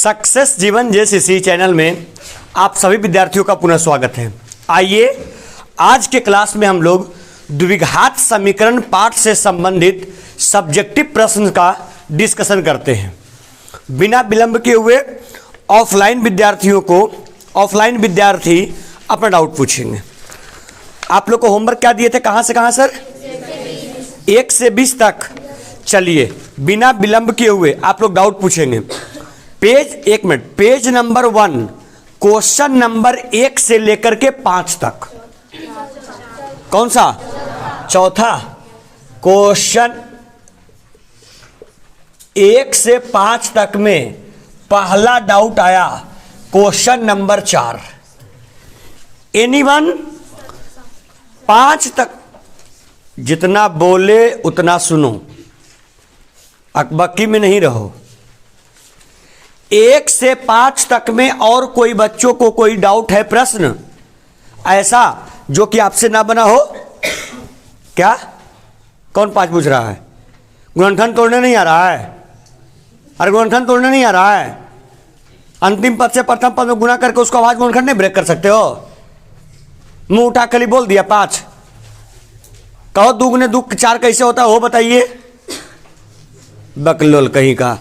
Success जीवन JCC channel में आप सभी विद्यार्थियों का पुनः स्वागत है। आइए आज के क्लास में हम लोग द्विघात समीकरण पाठ से संबंधित सब्जेक्टिव प्रश्न का डिस्कशन करते हैं। बिना विलंब किए हुए ऑफलाइन विद्यार्थी अपना डाउट पूछेंगे। आप लोग को होमवर्क क्या दिए थे, कहाँ से कहाँ सर? 1 से 20 तक। चलिए बिना विलंब किए हुए आप लोग डाउट पूछेंगे। पेज नंबर 1 क्वेश्चन नंबर 1 से लेकर के 5 तक। कौन सा? चौथा। क्वेश्चन 1 से 5 तक में पहला डाउट आया क्वेश्चन नंबर 4। एनीवन 5 तक जितना बोले उतना सुनो, अकबकी में नहीं रहो। 1 से 5 तक में और कोई बच्चों को कोई डाउट है, प्रश्न ऐसा जो कि आपसे ना बना हो? क्या? कौन 5 पूछ रहा है? गुणनखंड तोड़ने नहीं आ रहा है? अरे गुणनखंड तोड़ने नहीं आ रहा है? अंतिम पद से प्रथम पद में गुणा करके उसको आवाज गुणनखंड नहीं ब्रेक कर सकते हो? मुंह उठा कर बोल दिया 5। कहो दुगने दुख 4 कैसे होता है वो बताइए। बकलोल कहीं का।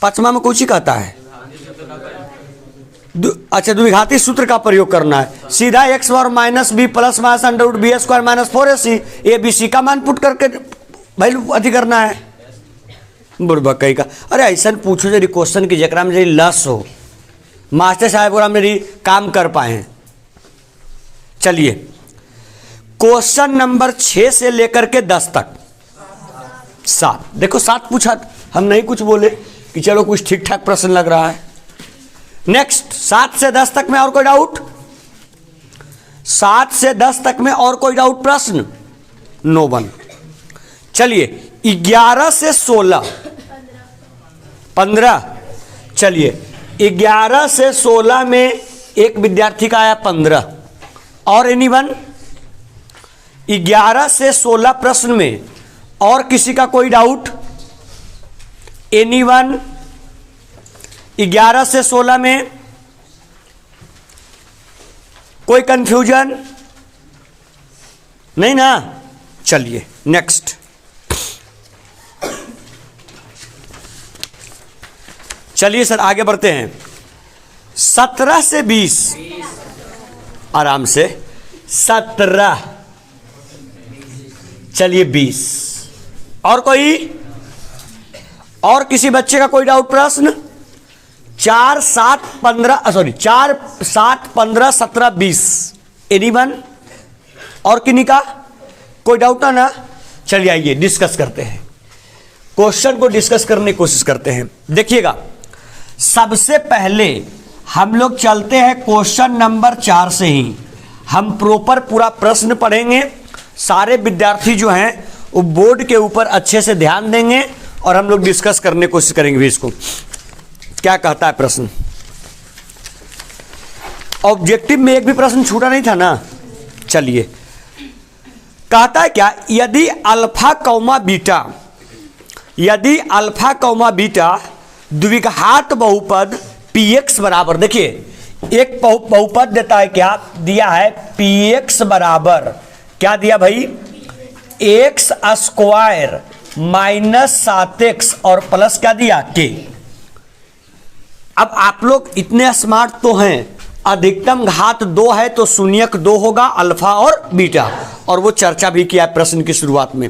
5वां में कुछ ही कहता है। अच्छा, द्विघाती सूत्र का प्रयोग करना है। सीधा x और minus B plus minus under root B square minus 4ac A B C का मान पुट करके वैल्यू अति करना है। बुढ़बा कहीं का। अरे ऐसा पूछो जरी क्वेश्चन की जकरा में जरी लस हो, मास्टर साहब और मेरी काम कर पाए। चलिए क्वेश्चन नंबर 6 से लेकर के 10 तक 7। देखो 7 पूछा, हम नहीं कुछ बोले कि चलो कुछ ठीक ठाक प्रश्न लग रहा है। नेक्स्ट 7 से 10 तक में और कोई डाउट? 7 से 10 तक में और कोई डाउट प्रश्न? No one. चलिए 11 से 16 15। चलिए 11 से 16 में एक विद्यार्थी का आया 15। और एनीवन 11 से 16 प्रश्न में और किसी का कोई डाउट? एनीवन 11 से 16 में कोई कंफ्यूजन नहीं ना? चलिए नेक्स्ट। चलिए सर आगे बढ़ते हैं। 17 से 20 आराम से। 17 चलिए 20। और कोई? और किसी बच्चे का कोई डाउट प्रश्न? 4 7 15 17 20। एनीवन? और किन्हीं का कोई डाउट ना? चलिए आइए डिस्कस करते हैं, क्वेश्चन को डिस्कस करने की कोशिश करते हैं। देखिएगा सबसे पहले हम लोग चलते हैं क्वेश्चन नंबर 4 से ही। हम प्रॉपर पूरा प्रश्न पढ़ेंगे। सारे विद्यार्थी जो हैं वो बोर्ड के ऊपर अच्छे से ध्यान देंगे और हम लोग डिस्कस करने की कोशिश करेंगे भी इसको। क्या कहता है प्रश्न? ऑब्जेक्टिव में एक भी प्रश्न छूटा नहीं था ना? चलिए कहता है क्या, यदि अल्फा कौमा बीटा द्विघात बहुपद px बराबर, देखिए एक बहुपद देता है, क्या दिया है? px बराबर क्या दिया भाई? x स्क्वायर माइनस 7x और प्लस क्या दिया? k। अब आप लोग इतने स्मार्ट तो हैं, अधिकतम घात 2 है तो शून्यक 2 होगा, अल्फा और बीटा, और वो चर्चा भी किया प्रश्न की शुरुआत में।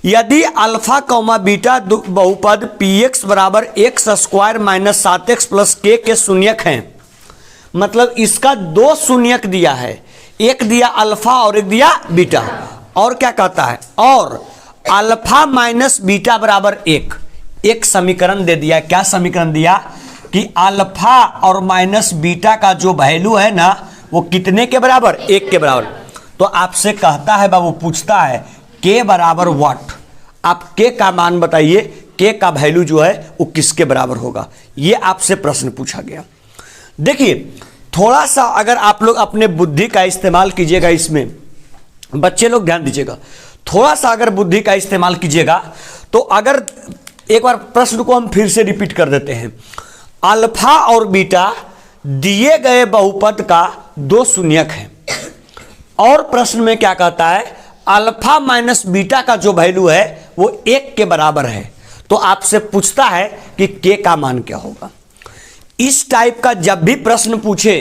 यदि अल्फा कौमा बीटा बहुपद px बराबर x square minus 7x plus k के शून्यक हैं, मतलब इसका 2 शून्यक दिया है, एक दिया अल्फा और एक दिया बीटा। और क्या कहता है? और अल्फा माइनस बीटा बराबर 1। एक समीकरण दे दिया। क्या समीकरण दिया? कि अल्फा और माइनस बीटा का जो वैल्यू है ना वो कितने के बराबर? 1 के बराबर। तो आपसे कहता है बाबू, पूछता है के बराबर व्हाट। आप के का मान बताइए, के का वैल्यू जो है वो किसके बराबर होगा? ये आपसे प्रश्न पूछा गया। देखिए थोड़ा सा अगर आप लोग अपने बुद्धि का इस्तेमाल कीजिएगा, इसमें बच्चे लोग ध्यान दीजिएगा, थोड़ा सा अगर बुद्धि का इस्तेमाल कीजिएगा तो अगर एक बार प्रश्न को हम फिर से रिपीट कर देते हैं। अल्फा और बीटा दिए गए बहुपद का दो शून्यक है, और प्रश्न में क्या कहता है, अल्फा माइनस बीटा का जो वैल्यू है वो 1 के बराबर है। तो आपसे पूछता है कि के का मान क्या होगा। इस टाइप का जब भी प्रश्न पूछे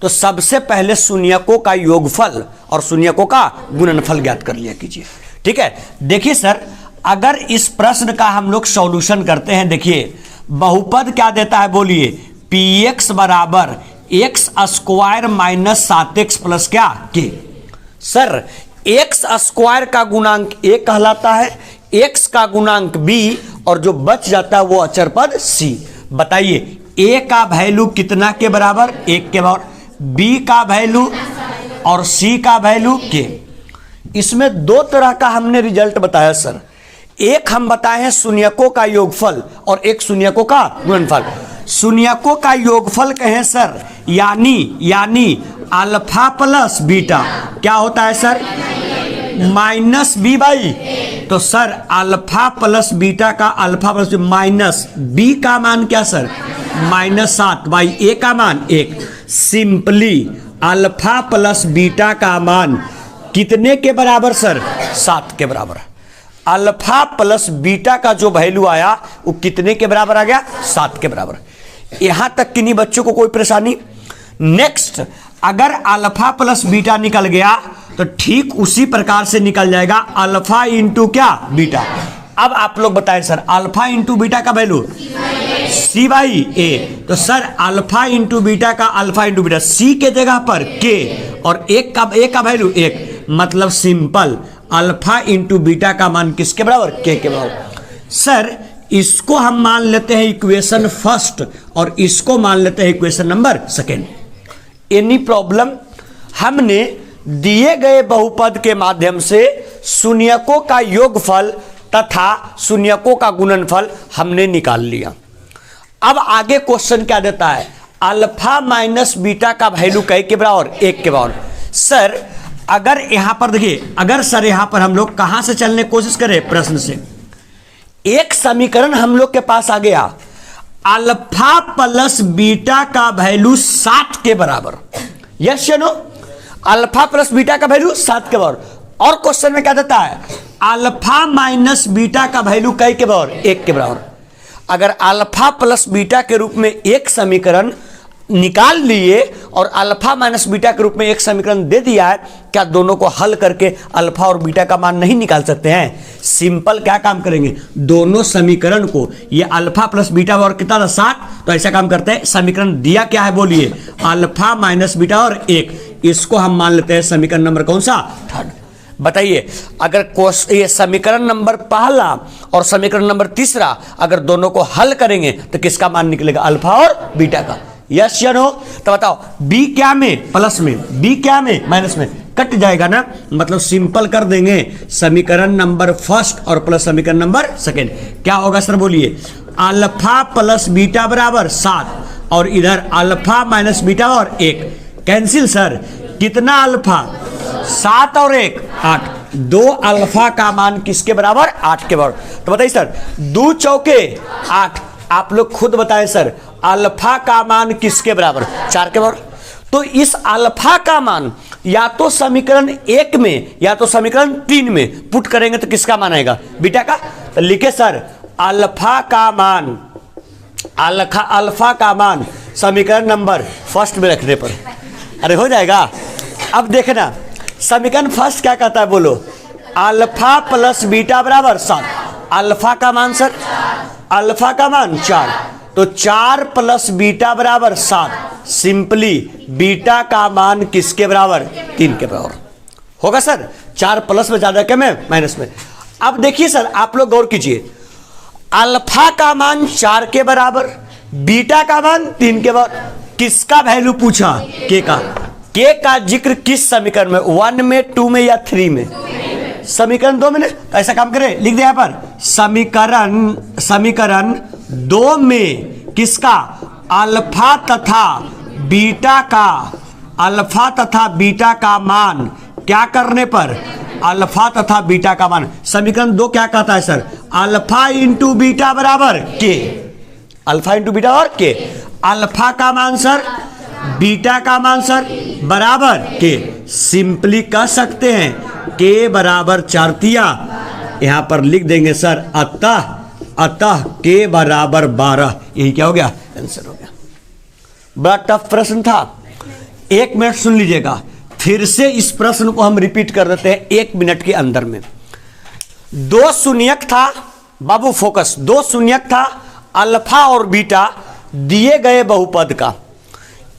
तो सबसे पहले शून्यकों का योगफल और शून्यकों का गुणनफल ज्ञात कर लिया कीजिए। ठीक है, देखिए सर, अगर इस प्रश्न का हम लोग सॉल्यूशन करते हैं, देखिए बहुपद क्या देता है बोलिए, px बराबर x square minus 7x plus क्या के। सर एक्स स्क्वायर का गुणांक a कहलाता है, x का गुणांक b, और जो बच जाता है वो अचर पद c। बताइए a का वैल्यू कितना के बराबर, 1 के बराबर, b का वैल्यू और c का वैल्यू k। इसमें दो तरह का हमने रिजल्ट बताया सर, एक हम बताए हैं शून्यकों का योगफल और एक शून्यकों का गुणनफल। शून्यकों का योगफल कहें सर, यानी अल्फा प्लस बीटा क्या होता है सर, माइनस बी बाई। तो सर अल्फा प्लस बीटा का अल्फा प्लस माइनस बी का मान क्या सर, -7 बाई ए का मान 1। सिंपली अल्फा प्लस बीटा का मान कितने के बराबर सर, 7 के बराबर। अल्फा प्लस बीटा का जो वैल्यू आया वो कितने के बराबर आ गया, 7 के बराबर। यहां तक किन्हीं बच्चों को कोई परेशानी। नेक्स्ट, अगर अल्फा प्लस बीटा निकल गया तो ठीक उसी प्रकार से निकल जाएगा अल्फा इंटू क्या, बीटा। अब आप लोग बताएं सर, अल्फा इंटू बीटा का वैल्यू सी बाई ए। तो सर अल्फा इंटू बीटा का अल्फा इंटू बीटा, सी के जगह पर के और एक का वैल्यू 1, मतलब सिंपल अल्फा इंटू बीटा का मान किसके बराबर, के बराबर। सर इसको हम मान लेते हैं इक्वेशन फर्स्ट और इसको मान लेते हैं equation number second. Any problem? हमने दिए गए बहुपद के माध्यम से शून्यकों का योगफल तथा शून्यकों का गुणनफल हमने निकाल लिया। अब आगे क्वेश्चन क्या देता है, अल्फा माइनस बीटा का वैल्यू कै के बराबर, 1 के बराबर। सर अगर यहां पर देखिए, अगर सर यहां पर हम लोग कहां से चलने की कोशिश करें, प्रश्न से एक समीकरण हम लोग के पास आ गया, अल्फा प्लस बीटा का वैल्यू 7 के बराबर। यस या नो? अल्फा प्लस बीटा का वैल्यू 7 के बराबर। और क्वेश्चन में क्या देता है, अल्फा माइनस बीटा का वैल्यू कै के बराबर, 1 के बराबर। अगर अल्फा प्लस बीटा के रूप में एक समीकरण निकाल लिए और अल्फा माइनस बीटा के रूप में एक समीकरण दे दिया है, क्या दोनों को हल करके अल्फा और बीटा का मान नहीं निकाल सकते हैं? सिंपल क्या काम करेंगे, दोनों समीकरण को, ये अल्फा प्लस बीटा और कितना था 7, तो ऐसा काम करते हैं, समीकरण दिया क्या है बोलिए, अल्फा माइनस बीटा और 1, इसको हम मान लेते हैं समीकरण नंबर कौन सा, 3rd। बताइए अगर ये समीकरण नंबर पहला और समीकरण नंबर तीसरा अगर दोनों को हल करेंगे तो किसका मान निकलेगा, अल्फा और बीटा का। यस या नो? तो बताओ b क्या में, प्लस में, b क्या में, माइनस में, कट जाएगा ना, मतलब सिंपल कर देंगे समीकरण नंबर फर्स्ट और प्लस समीकरण नंबर सेकेंड। क्या होगा सर बोलिए, अल्फा प्लस बीटा बराबर 7 और इधर अल्फा माइनस बीटा और 1 कैंसिल। सर कितना अल्फा, 7 और 1 8, 2 अल्फा का मान किसके बराबर, 8 के बराबर। तो बताइए सर 2 चौके 8, आप लोग खुद बताएं सर अल्फा का मान किसके बराबर, 4 के बराबर। तो इस अल्फा का मान या तो समीकरण 1 में या तो समीकरण 3 में पुट करेंगे तो किसका मान आएगा, बीटा का। तो लिखे सर अल्फा का मान, अल्फा का मान समीकरण नंबर फर्स्ट में रखने पर, अरे हो जाएगा। अब देखना समीकरण फर्स्ट क्या कहता है, बोलो, अल्फा प्लस बीटा बराबर 7, अल्फा का मान सर, अल्फा का मान 4, तो 4 प्लस बीटा बराबर 7, सिंपली बीटा का मान किसके बराबर, 3 के बराबर होगा सर। 4 प्लस में ज्यादा क्या में, माइनस में। अब देखिए सर आप लोग गौर कीजिए, अल्फा का मान 4 के बराबर, बीटा का मान 3 के बराबर। किसका वैल्यू पूछा, के का। के का जिक्र किस समीकरण में, 1 में, 2 में या 3 में, समीकरण 2 में। तो ऐसा काम करें, लिख दे यहाँ पर समीकरण 2 में किसका, अल्फा तथा बीटा का मान क्या करने पर, अल्फा तथा बीटा का मान। समीकरण 2 क्या कहता है सर, अल्फा इंटू बीटा बराबर के, अल्फा इंटू बीटा और के, अल्फा का मान सर बीटा का मान सर बराबर के, सिंपली कह सकते हैं के बराबर 4 तिया, यहां पर लिख देंगे सर अतः के बराबर 12। यही क्या हो गया, आंसर हो गया। बड़ा टफ प्रश्न था, 1 मिनट सुन लीजिएगा, फिर से इस प्रश्न को हम रिपीट कर देते हैं 1 मिनट के अंदर में। 2 शून्यक था बाबू, फोकस, 2 शून्यक था अल्फा और बीटा दिए गए बहुपद का।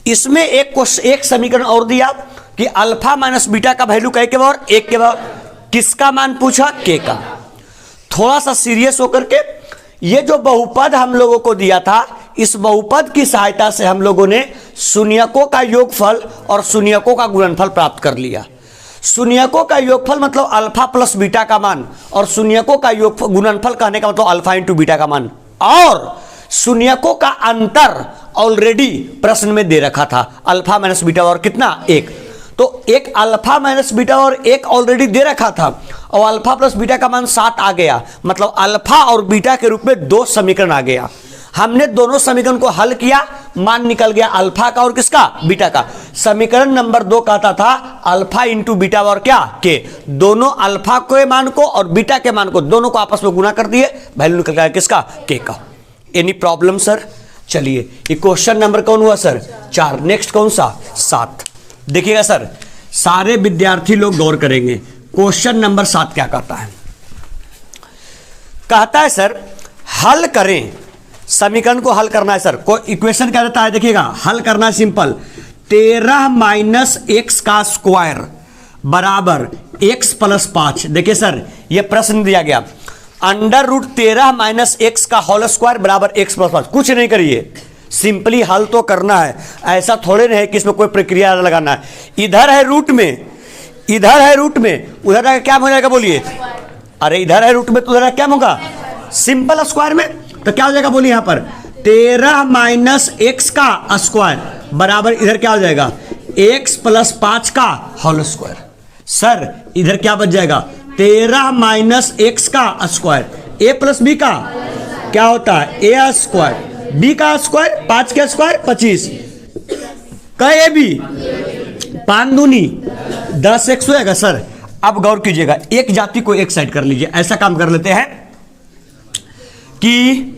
इसमें एक समीकरण और दिया कि अल्फा माइनस बीटा का वैल्यू कहे के बराबर 1 के बराबर, किसका मान पूछा, के का। थोड़ा सा सीरियस होकर के ये जो बहुपद हम लोगों को दिया था, इस बहुपद की सहायता से हम लोगों ने शून्यकों का योगफल और शून्यकों का गुणनफल प्राप्त कर लिया। शून्यकों का योगफल मतलब अल्फा प्लस बीटा का मान, और शून्यकों का योगफल गुणनफल कहने का मतलब अल्फा इंटू बीटा का मान, और शून्यकों का अंतर ऑलरेडी प्रश्न में दे रखा था, अल्फा माइनस बीटा और कितना 1। तो एक अल्फा माइनस बीटा और 1 ऑलरेडी दे रखा था, और अल्फा प्लस बीटा का मान 7 आ गया, मतलब अल्फा और बीटा के रूप में 2 समीकरण आ गया। हमने दोनों समीकरण को हल किया, मान निकल गया अल्फा का और किसका, बीटा का। समीकरण नंबर 2 कहता था अल्फा इंटू बीटा और क्या, के। दोनों अल्फा के मान को और बीटा के मान को दोनों को आपस में गुना कर दिए, वैल्यू निकल गया किसका, के का। Any problem sir? चलिए ये क्वेश्चन नंबर कौन हुआ सर, 4। नेक्स्ट कौन सा, 7। देखिएगा सर, सारे विद्यार्थी लोग गौर करेंगे। क्वेश्चन नंबर 7 क्या कहता है, कहता है सर हल करें, समीकरण को हल करना है सर। कोई इक्वेशन क्या देता है, देखिएगा हल करना है सिंपल, 13 माइनस एक्स का स्क्वायर बराबर x प्लस 5। देखिए सर ये प्रश्न दिया गया, अंडर रूट 13 माइनस एक्स का होल स्क्वायर बराबर x प्लस 5। कुछ नहीं करिए, सिंपली हल तो करना है, ऐसा थोड़े नहीं है कि इसमें कोई प्रक्रिया लगाना है। इधर है रूट में, इधर है रूट में, उधर क्या हो जाएगा बोलिए, अरे इधर है रूट में तो उधर क्या होगा, सिंपल स्क्वायर में, तो क्या हो जाएगा बोलिए, यहां पर 13 माइनस एक्स का स्क्वायर बराबर इधर क्या हो जाएगा, x प्लस 5 का होल स्क्वायर। सर इधर क्या बच जाएगा, 13 माइनस एक्स का स्क्वायर, a प्लस बी का क्या होता है, a स्क्वायर, b का स्क्वायर 5 का स्क्वायर 25, कहे बी 5 दूनी 10x हो जाएगा। सर अब गौर कीजिएगा, एक जाति को एक साइड कर लीजिए, ऐसा काम कर लेते हैं कि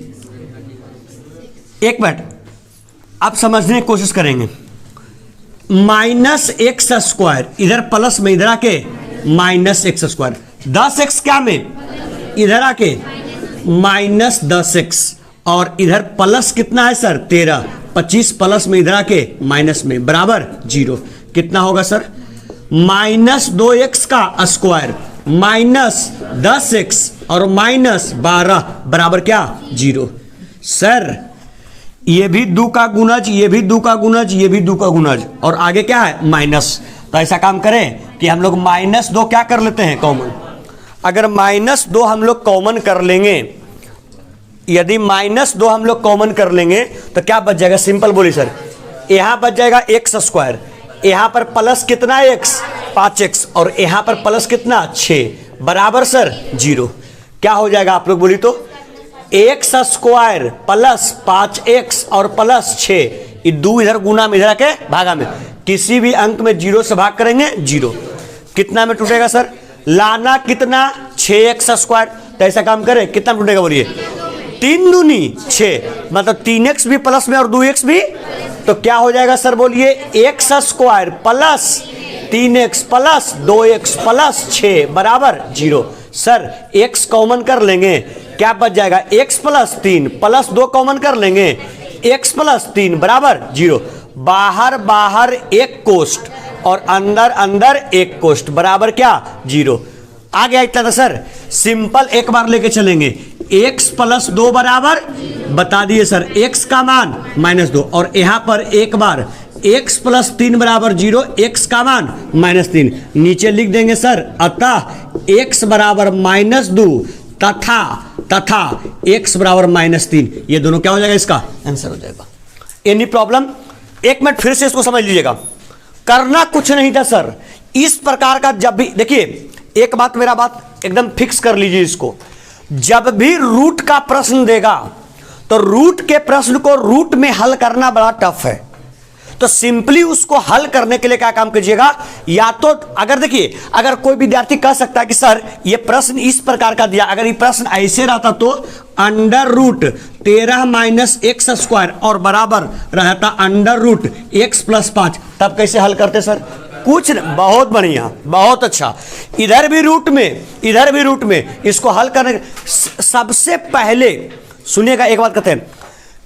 एक मिनट आप समझने की कोशिश करेंगे, माइनस एक्स स्क्वायर इधर प्लस में, इधर आके माइनस एक्स स्क्वायर, 10x क्या में इधर आके माइनस 10x, और इधर प्लस कितना है सर 13, 25 प्लस में इधर आके माइनस में बराबर 0। कितना होगा सर, माइनस 2x का स्क्वायर माइनस 10x और माइनस 12 बराबर क्या 0। सर ये भी 2 का गुणज, ये भी 2 का गुणज, ये भी 2 का गुणज, और आगे क्या है माइनस। तो ऐसा काम करें कि हम लोग -2 क्या कर लेते हैं कॉमन। अगर -2 हम लोग कॉमन कर लेंगे, यदि -2 हम लोग कॉमन कर लेंगे तो क्या बच जाएगा, सिंपल बोलिए सर, यहां बच जाएगा एक्स स्क्वायर, यहां पर प्लस कितना x 5x, और यहां पर प्लस कितना 6 बराबर सर 0। क्या हो जाएगा आप लोग बोलिए तो, एक्स स्क्वायर प्लस 5x और प्लस 6, ये 2 इधर गुना में इधर के भागा में, किसी भी अंक में 0 से भाग करेंगे 0। कितना में टूटेगा सर, लाना कितना 6x स्क्वायर, तो ऐसा काम करें कितना टूटेगा बोलिए, 3 दूनी 6, मतलब 3x भी प्लस में और 2x भी, तो क्या हो जाएगा सर बोलिए, x square plus 3x plus 2x plus 6 बराबर 0। सर x कॉमन कर लेंगे, क्या बच जाएगा, x प्लस 3 प्लस 2 कॉमन कर लेंगे, x प्लस 3 बराबर 0। बाहर बाहर एक कोष्ठ और अंदर अंदर एक कोष्ठ बराबर क्या 0। आ गया इतना था सर, सिंपल एक बार लेके चलेंगे, x प्लस 2 बराबर बता दिए सर, x का मान -2, और यहां पर एक बार x प्लस 3 बराबर 0, x का मान -3, नीचे लिख देंगे सर, अतः x बराबर -2 तथा x बराबर -3, ये दोनों क्या हो जाएगा, इसका आंसर हो जाएगा। Any problem? एक मिनट फिर से इसको समझ लीजिएगा, करना कुछ नहीं था सर, इस प्रकार का जब भी देखिए, एक बात मेरा बात एकदम फिक्स कर लीजिए इसको, जब भी रूट का प्रश्न देगा तो रूट के प्रश्न को रूट में हल करना बड़ा टफ है, तो सिंपली उसको हल करने के लिए क्या काम कीजिएगा, या तो अगर देखिए अगर कोई विद्यार्थी कह सकता है कि सर ये प्रश्न इस प्रकार का दिया, अगर ये प्रश्न ऐसे रहता तो under root 13 minus x square और बराबर रहता अंडर रूट एक्स प्लस 5, तब कैसे हल करते सर? कुछ बहुत बढ़िया, बहुत अच्छा। इधर भी रूट में इधर भी रूट में इसको हल करने सबसे पहले सुनिएगा एक बात कहते हैं,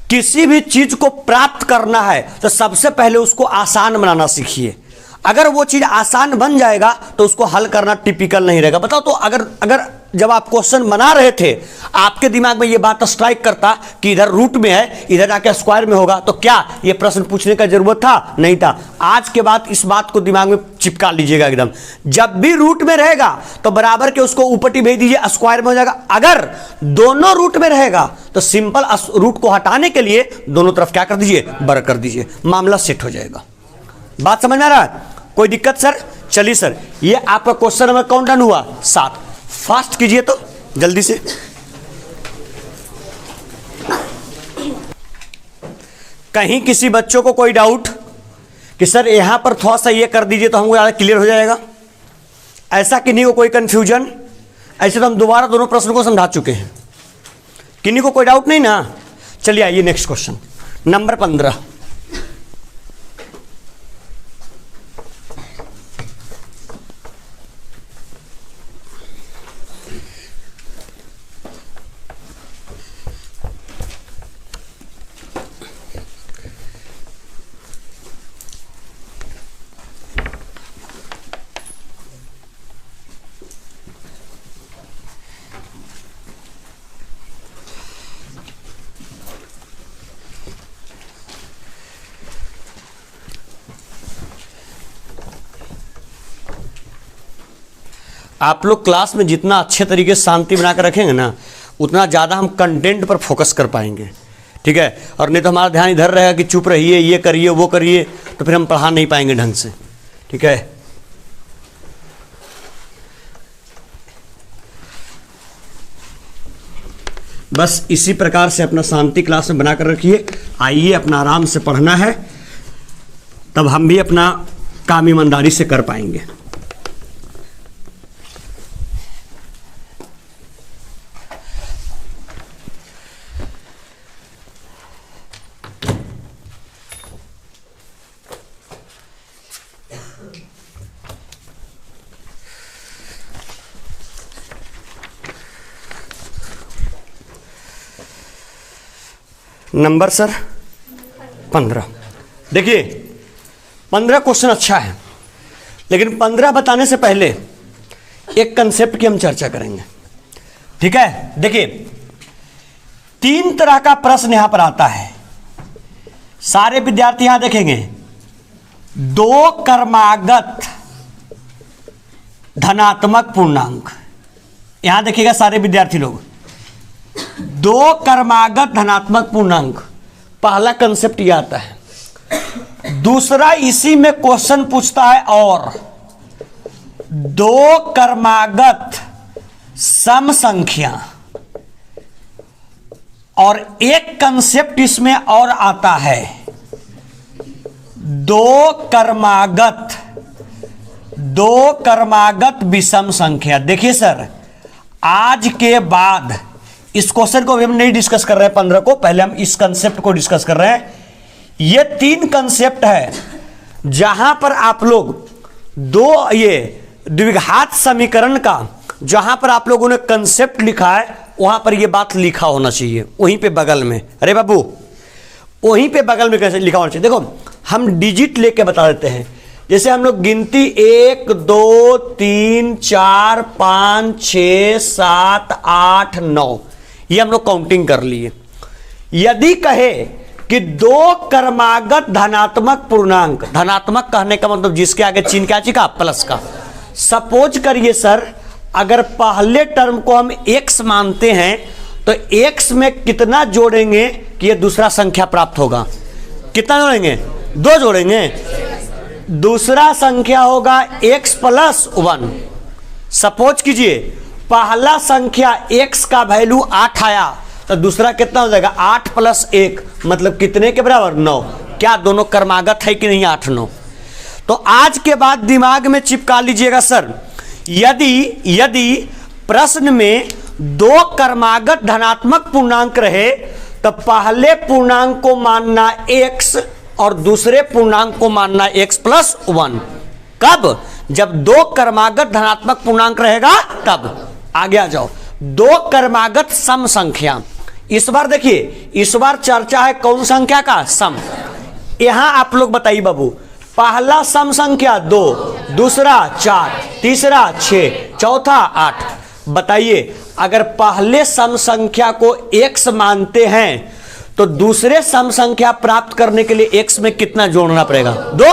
किसी भी चीज को प्राप्त करना है तो सबसे पहले उसको आसान बनाना सीखिए। अगर वो चीज आसान बन जाएगा तो उसको हल करना टिपिकल नहीं रहेगा। बताओ तो अगर जब आप क्वेश्चन बना रहे थे आपके दिमाग में ये बात स्ट्राइक करता कि इधर रूट में है इधर जाके स्क्वायर में होगा, तो क्या ये प्रश्न पूछने का जरूरत था? नहीं था। आज के बाद इस बात को दिमाग में चिपका लीजिएगा एकदम। जब भी रूट में रहेगा तो बराबर के उसको ऊपरी भेज दीजिए, स्क्वायर में हो जाएगा। अगर दोनों रूट में रहेगा तो सिंपल रूट को हटाने के लिए दोनों तरफ क्या कर दीजिए, वर्ग कर दीजिए, मामला सेट हो जाएगा। बात समझ में आ रहा है? कोई दिक्कत सर? चलिए सर, ये आपका क्वेश्चन नंबर कौन डन हुआ? 7। फास्ट कीजिए तो जल्दी से। कहीं किसी बच्चों को कोई डाउट कि सर यहां पर थोड़ा सा ये कर दीजिए तो हमको ज़्यादा क्लियर हो जाएगा, ऐसा किन्हीं को कोई कंफ्यूजन? ऐसे तो हम दोबारा दोनों प्रश्नों को समझा चुके हैं, किन्हीं को कोई डाउट नहीं ना? चलिए आइए नेक्स्ट क्वेश्चन नंबर 15। आप लोग क्लास में जितना अच्छे तरीके से शांति बनाकर रखेंगे ना, उतना ज़्यादा हम कंटेंट पर फोकस कर पाएंगे, ठीक है? और नहीं तो हमारा ध्यान इधर रहेगा कि चुप रहिए, ये करिए, वो करिए, तो फिर हम पढ़ा नहीं पाएंगे ढंग से, ठीक है? बस इसी प्रकार से अपना शांति क्लास में बनाकर रखिए। आइए अपना आराम से पढ़ना है, तब हम भी अपना काम ईमानदारी से कर पाएंगे। Number sir 15। देखिए 15 क्वेश्चन अच्छा है, लेकिन 15 बताने से पहले एक कंसेप्ट की हम चर्चा करेंगे, ठीक है? देखिए 3 तरह का प्रश्न यहां पर आता है, सारे विद्यार्थी यहां देखेंगे। 2 क्रमागत धनात्मक पूर्णांक, यहां देखिएगा सारे विद्यार्थी लोग, 2 क्रमागत धनात्मक पूर्णांक, पहला कंसेप्ट यह आता है। दूसरा इसी में क्वेश्चन पूछता है और 2 क्रमागत सम संख्या, और एक कंसेप्ट इसमें और आता है 2 क्रमागत विषम संख्या। देखिए सर, आज के बाद इस क्वेश्चन को हम नहीं डिस्कस कर रहे हैं 15 को, पहले हम इस कंसेप्ट को डिस्कस कर रहे हैं। ये 3 कंसेप्ट है जहां पर आप लोग ये द्विघात समीकरण का जहां पर आप लोगों ने कंसेप्ट लिखा है वहां पर ये बात लिखा होना चाहिए, वहीं पे बगल में। अरे बाबू, वहीं पे बगल में कैसे लिखा होना चाहिए? देखो हम डिजिट लेके बता देते हैं, जैसे हम लोग गिनती 1 2 3 4 5 6 7 8 9 ये हम लोग काउंटिंग कर लिए। यदि कहे कि 2 क्रमागत धनात्मक पूर्णांक, धनात्मक कहने का मतलब जिसके आगे चिन्ह क्या चाहिए? प्लस का। सपोज करिए सर, अगर पहले टर्म को हम x मानते हैं तो x में कितना जोड़ेंगे कि ये दूसरा संख्या प्राप्त होगा? कितना जोड़ेंगे? 2 जोड़ेंगे। दूसरा संख्या होगा x + 1। सपोज कीजिए पहला संख्या x का वैल्यू 8 आया तो दूसरा कितना हो जाएगा 8 + 1 मतलब कितने के बराबर 9। क्या दोनों क्रमागत है कि नहीं 8 9। तो आज के बाद दिमाग में चिपका लीजिएगा सर, यदि प्रश्न में दो क्रमागत धनात्मक पूर्णांक रहे तो पहले पूर्णांक को मानना x और दूसरे पूर्णांक को मानना x + 1। कब? जब दो क्रमागत धनात्मक पूर्णांक रहेगा तब। आगे आ जाओ, दो क्रमागत सम संख्या। इस बार देखिए, इस बार चर्चा है कौन संख्या का? सम। यहां आप लोग बताइए बाबू, पहला सम संख्या 2, दूसरा 4, तीसरा 6, चौथा 8। बताइए अगर पहले सम संख्या को x मानते हैं तो दूसरे सम संख्या प्राप्त करने के लिए x में कितना जोड़ना पड़ेगा? 2।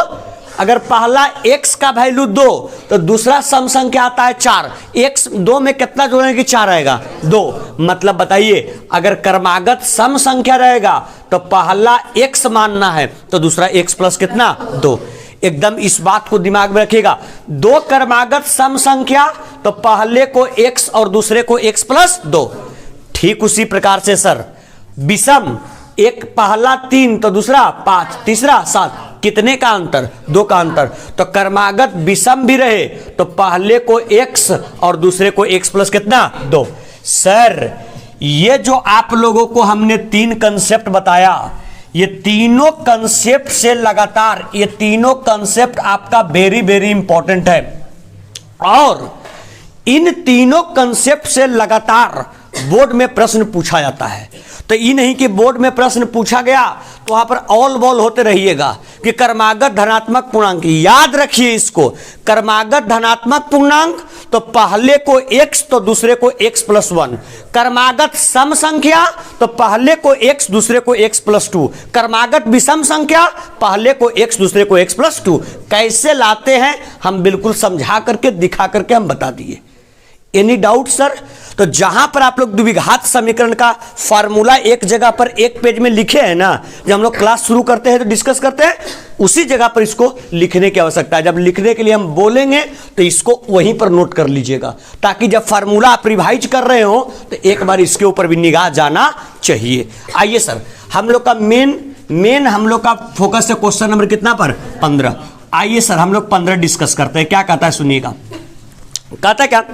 अगर पहला x का वैल्यू 2 तो दूसरा सम संख्या आता है 4, x 2 में कितना जोड़ेंगे कि 4 आएगा? 2। मतलब बताइए अगर क्रमागत सम संख्या रहेगा तो पहला x मानना है तो दूसरा x प्लस कितना? 2। एकदम इस बात को दिमाग में रखिएगा, दो क्रमागत सम संख्या तो पहले को x और दूसरे को x + 2। ठीक उसी प्रकार से सर विषम, एक पहला 3 तो दूसरा 5, तीसरा 7, कितने का अंतर? 2 का अंतर। तो क्रमागत विषम भी रहे तो पहले को x और दूसरे को x + कितना? 2। सर ये जो आप लोगों को हमने 3 कंसेप्ट बताया, ये तीनों कंसेप्ट से लगातार, ये तीनों कंसेप्ट आपका वेरी वेरी इंपॉर्टेंट है और इन तीनों कंसेप्ट से लगातार बोर्ड में प्रश्न पूछा जाता है। तो ये नहीं कि बोर्ड में प्रश्न पूछा गया तो वहां पर ऑल बॉल होते रहिएगा कि क्रमागत धनात्मक पूर्णांक। याद रखिए इसको, क्रमागत धनात्मक पूर्णांक तो पहले को x तो दूसरे को x + 1। क्रमागत सम संख्या तो पहले को x दूसरे को x + 2। क्रमागत विषम संख्या पहले को x दूसरे को x + 2। कैसे लाते हैं हम बिल्कुल समझा करके दिखा करके हम बता दिए। Any doubt sir? तो जहां पर आप लोग द्विघात समीकरण का फार्मूला एक जगह पर एक पेज में लिखे हैं ना, जब हम लोग क्लास शुरू करते हैं तो डिस्कस करते हैं, उसी जगह पर इसको लिखने की आवश्यकता है। जब लिखने के लिए हम बोलेंगे तो इसको वहीं पर नोट कर लीजिएगा ताकि जब फार्मूला आप रिवाइज कर रहे हो तो एक बार इसके ऊपर भी निगाह जाना चाहिए। आइए सर, हम लोग का मेन हम लोग का फोकस है क्वेश्चन नंबर कितना पर? 15। आइए सर हम लोग 15 डिस्कस करते हैं। क्या कहता है सुनिएगा, कहता है क्या?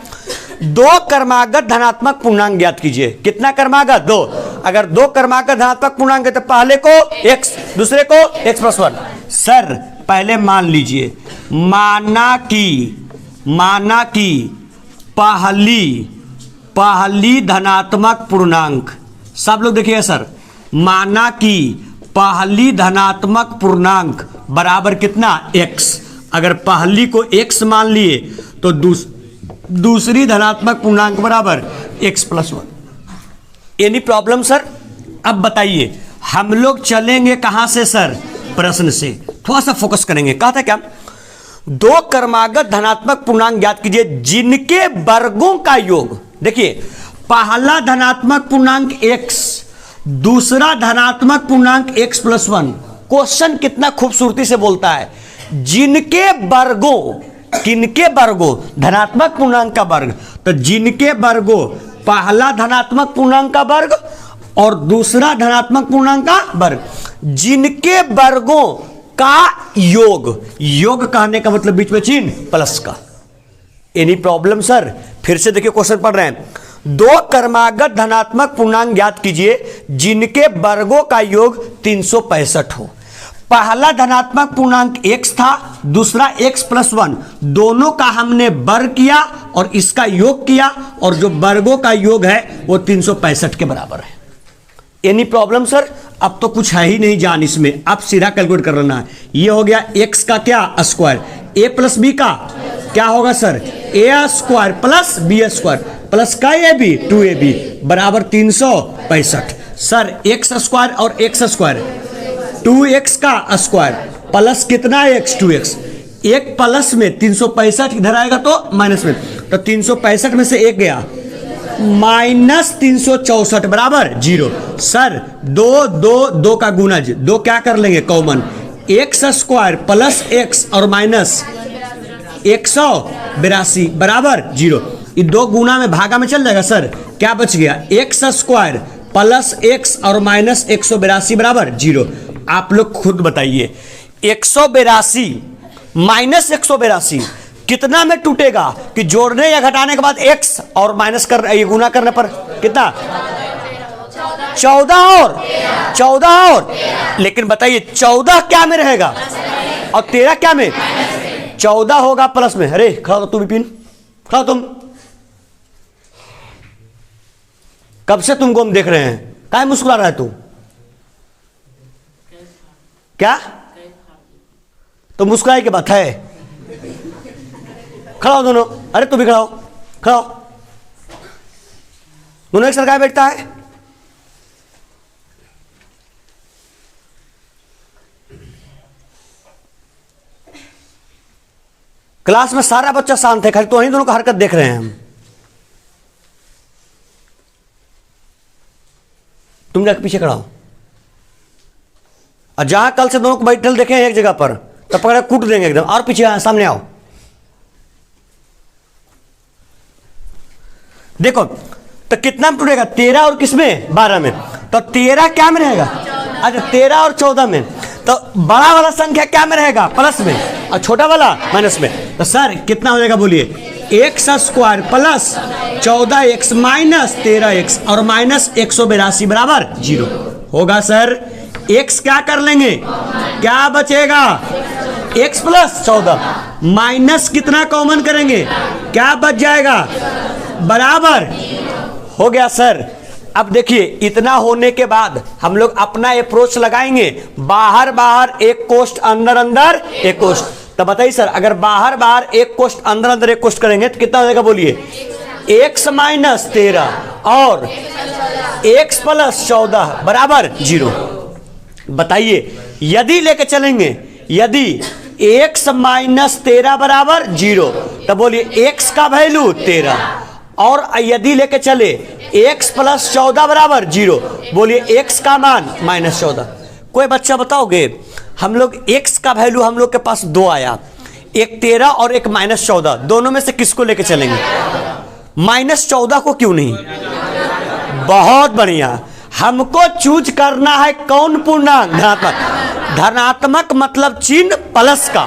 दो क्रमागत धनात्मक पूर्णांक ज्ञात कीजिए। कितना क्रमागत? 2। अगर दो क्रमागत धनात्मक पूर्णांक है तो पहले को x दूसरे को x + 1। सर पहले मान लीजिए, माना कि पहली धनात्मक पूर्णांक, सब लोग देखिए सर, माना कि पहली धनात्मक पूर्णांक बराबर कितना? x। अगर पहली को x मान लिए तो दूसरी धनात्मक पूर्णांक बराबर x + 1। Any problem sir? अब बताइए हम लोग चलेंगे कहां से सर? प्रश्न से थोड़ा सा फोकस करेंगे। कहता है क्या? दो क्रमागत धनात्मक पूर्णांक ज्ञात कीजिए जिनके वर्गों का योग। देखिए पहला धनात्मक पूर्णांक x, दूसरा धनात्मक पूर्णांक x + 1। क्वेश्चन कितना खूबसूरती से बोलता है, जिनके वर्गों, किनके वर्गों? धनात्मक पूर्णांक का वर्ग। तो जिनके वर्गों, पहला धनात्मक पूर्णांक का वर्ग और दूसरा धनात्मक पूर्णांक का वर्ग, जिनके वर्गों का योग। योग कहने का मतलब बीच में चिन्ह प्लस का। Any problem sir? फिर से देखिए क्वेश्चन पढ़ रहे हैं, दो क्रमागत धनात्मक पूर्णांक ज्ञात कीजिए जिनके वर्गों का योग 365 हो। पहला धनात्मक पूर्णांक x था, दूसरा x + 1। दोनों का हमने वर्ग किया और इसका योग किया और जो वर्गों का योग है वो 365 के बराबर है। Any problem sir? अब तो कुछ है ही नहीं जान इसमें, अब सीधा कैलकुलेट कर लेना है। ये हो गया x का क्या? स्क्वायर, a + b का क्या होगा सर? a² + b² प्लस का ab 2ab बराबर 365। सर x² और x², 2x का स्क्वायर प्लस कितना x? 2x। एक प्लस में 365 इधर आएगा तो माइनस में, तो 365 में से एक गया, -364 बराबर 0। सर 2 का गुणज, 2 क्या कर लेंगे कॉमन, x² + x और माइनस 182 बराबर 0। ये 2 गुना में भागा में चल जाएगा सर, क्या बच गया एक्स स्क्वायर प्लस एक्स और माइनस 182 बराबर 0। आप लोग खुद बताइए 182 माइनस 182 कितना में टूटेगा कि जोड़ने या घटाने के बाद x और माइनस कर ये गुना करने पर कितना 14 और लेकिन बताइए 14 क्या में रहेगा और 13 क्या में 14 होगा प्लस में। अरे खड़ा हो तुम विपिन, खड़ा हो तुम, कब से तुमको हम देख रहे हैं, काहे मुस्कुरा रहा है तू, क्या तो मुस्कुराए की बात है। खड़ा हो दोनों, अरे तू भी खड़ा हो, खड़ा हो, दोनों एक सरकार बैठता है। क्लास में सारा बच्चा शांत है, खाली तो ही दोनों का हरकत देख रहे हैं हम। तुम जाके पीछे खड़ा हो, और जहां कल से दोनों को बैठल देखे एक जगह पर तब पकड़ कूट देंगे एकदम। और पीछे सामने आओ, देखो तो कितना में टूटेगा 13 और किसमें 12 में, तो 13 क्या में रहेगा, अच्छा 13 और 14 में, तो बड़ा वाला संख्या क्या में रहेगा प्लस में और छोटा वाला माइनस में। तो सर कितना हो जाएगा बोलिए x square plus 14x minus 13x और माइनस 182 बराबर 0 होगा। सर x क्या कर लेंगे, क्या बचेगा x प्लस 14 माइनस कितना कॉमन करेंगे, क्या बच जाएगा बराबर हो गया। सर अब देखिए इतना होने के बाद हम लोग अपना अप्रोच लगाएंगे, बाहर बाहर एक कोष्ट अंदर अंदर एक कोष्ट। तो बताइए सर अगर बाहर बाहर एक कोष्ट अंदर अंदर एक कोष्ट करेंगे तो कितना हो जाएगा बोलिए x माइनस 13 और x प्लस 14 बराबर 0। बताइए यदि लेके चलेंगे, यदि x माइनस 13 बराबर 0 तो बोलिए x का वैल्यू 13, और यदि लेके चले x प्लस 14 बराबर 0 बोलिए x का मान माइनस 14। कोई बच्चा बताओगे हम लोग x का वैल्यू हम लोग के पास 2 आया, एक 13 और एक माइनस 14, दोनों में से किसको लेके चलेंगे, माइनस 14 को क्यों नहीं। बहुत बढ़िया, हमको चूज करना है कौन पूर्णांक, धनात्मक। धनात्मक मतलब चिन्ह प्लस का,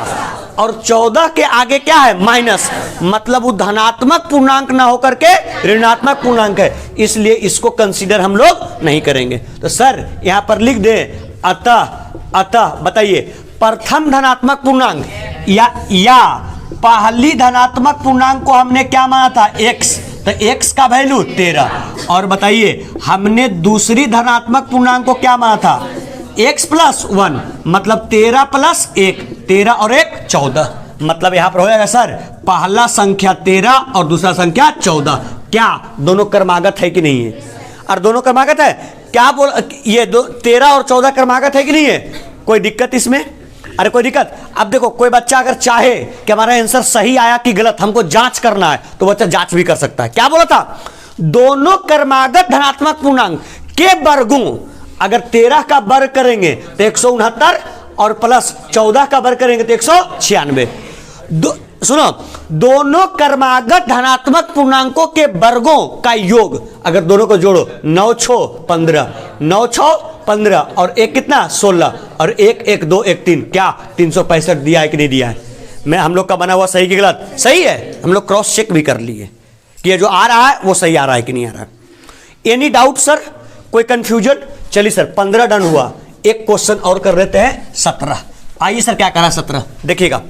और 14 के आगे क्या है माइनस, मतलब वो धनात्मक पूर्णांक ना होकर के ऋणात्मक पूर्णांक है, इसलिए इसको कंसीडर हम लोग नहीं करेंगे। तो सर यहां पर लिख दे अतः बताइए प्रथम धनात्मक पूर्णांक या पहली धनात्मक पूर्णांक को हमने क्या माना था x, तो x का वैल्यू 13, और बताइए हमने दूसरी धनात्मक पूर्णांक को क्या माना था x प्लस 1, मतलब 13 प्लस 1, 13 और 1 14, मतलब यहां पर हो जाएगा सर पहला संख्या 13 और दूसरा संख्या 14। क्या दोनों क्रमागत है कि नहीं है, और दोनों क्रमागत है क्या बोल, ये 13 और 14 क्रमागत है कि नहीं है, कोई दिक्कत इसमें, अरे कोई दिक्कत। अब देखो कोई बच्चा अगर चाहे कि हमारा आंसर सही आया कि गलत, हमको जांच करना है, तो बच्चा जांच भी कर सकता है। क्या बोला था, दोनों क्रमागत धनात्मक पूर्णांक के वर्गों, अगर 13 का वर्ग करेंगे तो 169 और प्लस 14 का वर्ग करेंगे तो 196। सुनो, दोनों क्रमागत धनात्मक पूर्णांकों के वर्गों का योग अगर दोनों को जोड़ो 9 6 15, 9 6 15 और एक कितना 16 और एक 1 2 1 3, क्या 365 दिया है कि नहीं दिया है। मैं हम लोग का बना हुआ सही कि गलत, सही है, हम लोग क्रॉस चेक भी कर लिए कि ये जो आ रहा है वो सही आ रहा है कि नहीं आ रहा है। एनी डाउट सर, कोई कंफ्यूजन। चलिए सर 15 डन हुआ, एक क्वेश्चन और कर लेते हैं 17। आइए सर क्या करा 17 देखिएगा,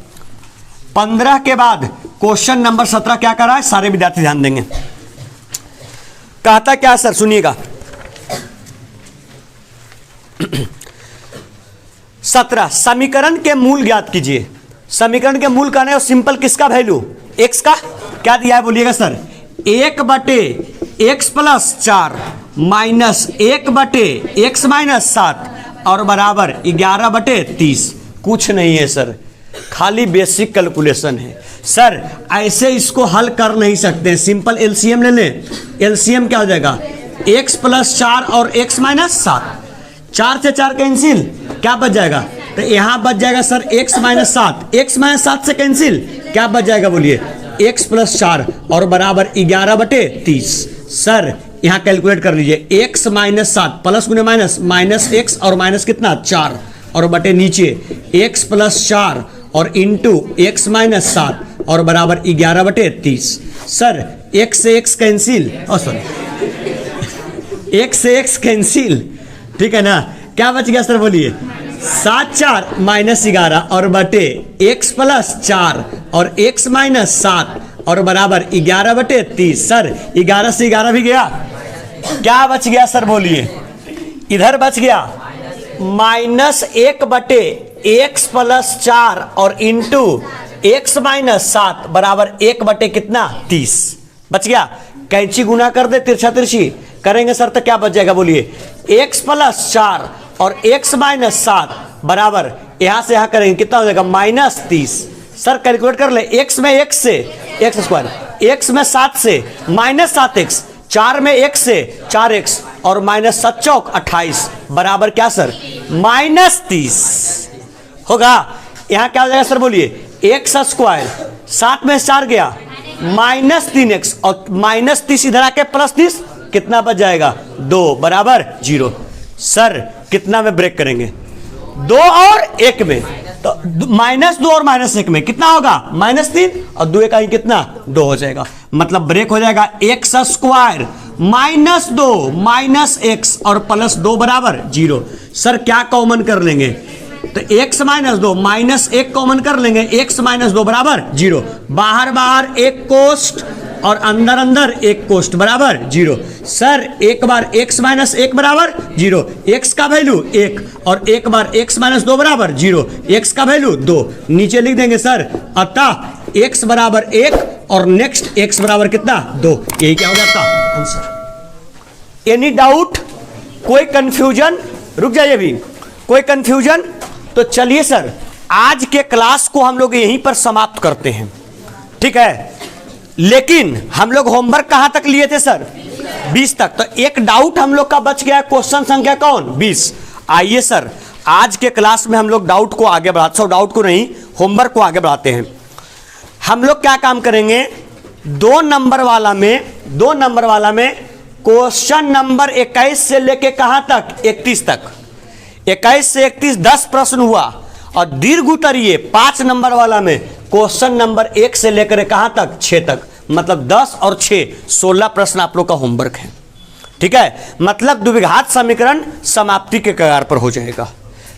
15 के बाद क्वेश्चन नंबर 17 क्या करा है, सारे विद्यार्थी ध्यान देंगे। कहता क्या सर सुनिएगा 17 समीकरण के मूल ज्ञात कीजिए। समीकरण के मूल कहने और सिंपल किसका वैल्यू, x का, क्या दिया है बोलिएगा sir 1/x plus 4 minus 1/x minus 7 और बराबर 11/30। कुछ नहीं है सर, खाली बेसिक कैलकुलेशन है सर। ऐसे इसको हल कर नहीं सकते, सिंपल एलसीएम ले लें। एलसीएम क्या हो जाएगा x प्लस 4 और x माइनस 7, 4 से 4 कैंसिल, क्या बच जाएगा, तो यहां बच जाएगा sir x minus 7, x minus 7 से कैंसिल, क्या बच जाएगा बोलिए x प्लस 4 और बराबर 11/30। सर यहां कैलकुलेट कर लीजिए, x माइनस 7 प्लस गुने माइनस, माइनस x और माइनस कितना 4 और बटे नीचे x प्लस 4 और इंटू x माइनस 7 और बराबर 11/30। सर x से x कैंसिल, सॉरी x से x कैंसिल, ठीक है ना, क्या बच गया सर बोलिए, 7 4 माइनस 11 और बटे x प्लस 4 और x माइनस 7 और बराबर 11/30। सर 11 से 11 भी गया, क्या बच गया सर बोलिए, इधर बच गया -1/x प्लस 4 और इंटू x माइनस 7 बराबर 1 कितना 30 बच गया। कैंची गुना कर दे, तिरछा तिरछी करेंगे सर तो क्या बच जाएगा बोलिए, x प्लस 4 और x माइनस 7 बराबर यहां से यहां करेंगे कितना हो जाएगा -30। सर कैलकुलेट कर ले, x में x से x स्क्वायर, x में 7 से -7x, 4 में x से 4x और माइनस 7 चौक 28 बराबर क्या सर -30 होगा। यहां क्या हो जाएगा सर बोलिए, x स्क्वायर 7 में 4 गया -3x और -30 इधर आके +30 कितना बच जाएगा 2 बराबर 0। सर कितना में ब्रेक करेंगे, 2 और 1 में, तो -2 और -1 में कितना होगा -3 और 2 का ही कितना 2 हो जाएगा, मतलब ब्रेक हो जाएगा x स्क्वायर -2 -x और +2 बराबर 0। सर क्या कॉमन कर लेंगे, तो x -2 -1 कॉमन कर लेंगे, x -2 बराबर 0, बाहर बाहर एक कोष्ट और अंदर अंदर एक कोष्ट बराबर 0। सर एक बार x -1 बराबर 0, x का वैल्यू 1 और एक बार x -2 बराबर 0, x का वैल्यू 2, नीचे लिख देंगे सर, अतः x बराबर 1 और नेक्स्ट x बराबर कितना 2, यही क्या हो जाता आंसर। एनी डाउट, कोई कंफ्यूजन, रुक जाइए भी, कोई कंफ्यूजन, तो चलिए सर आज के क्लास को हम लोग यहीं पर समाप्त करते हैं, ठीक है। लेकिन हम लोग होमवर्क कहां तक लिए थे सर 20 तक, तो एक डाउट हम लोग का बच गया, क्वेश्चन संख्या कौन 20। आइए सर आज के क्लास में हम लोग डाउट को आगे बढ़ाते, डाउट को नहीं होमवर्क को आगे बढ़ाते हैं। हम लोग क्या काम करेंगे, 2 नंबर वाला में क्वेश्चन नंबर 21 से लेके कहां तक 31 तक, 21 से 31 10 प्रश्न हुआ, और दीर्घ उत्तरीय 5 नंबर वाला में क्वेश्चन नंबर 1 से लेकर कहां तक 6 तक, मतलब 10 और 6 16 प्रश्न आप लोग का होमवर्क है, ठीक है। मतलब द्विघात समीकरण समाप्ति के कगार पर हो जाएगा,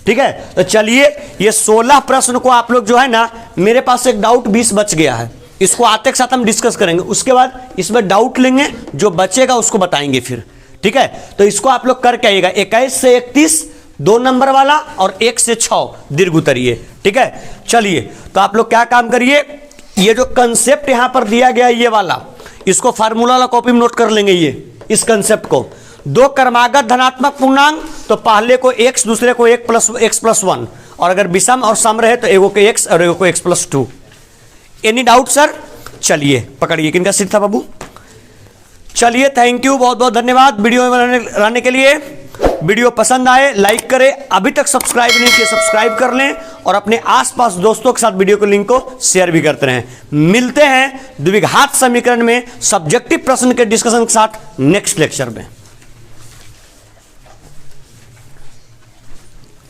ठीक है। तो चलिए ये 16 प्रश्न को आप लोग जो है ना, मेरे पास एक डाउट 20 बच गया है, इसको आते के साथ हम डिस्कस करेंगे, उसके बाद इसमें डाउट लेंगे, जो बचेगा उसको बताएंगे फिर, ठीक है। तो इसको आप लोग करके आइएगा, 21 से 31 2 नंबर वाला और 1 से 6 दीर्घ उत्तरीय, ठीक है। चलिए तो आप लोग क्या काम करिए, ये जो कंसेप्ट यहां पर दिया गया ये वाला, इसको फार्मूला वाला कॉपी में नोट कर लेंगे, ये इस कंसेप्ट को, 2 क्रमागत धनात्मक पूर्णांक तो पहले को x दूसरे को x प्लस 1, और अगर विषम और सम रहे तो एगो को x और एगो को x plus 2। Any doubt sir, चलिए पकड़िए, किनका सीट था बाबू। चलिए थैंक यू, बहुत बहुत धन्यवाद वीडियो में रहने के लिए। वीडियो पसंद आए लाइक करें, अभी तक सब्सक्राइब नहीं किए सब्सक्राइब कर लें, और अपने आसपास दोस्तों के साथ वीडियो को लिंक को शेयर भी करते रहें। मिलते हैं द्विघात समीकरण में सब्जेक्टिव प्रश्न के डिस्कशन के साथ नेक्स्ट लेक्चर में।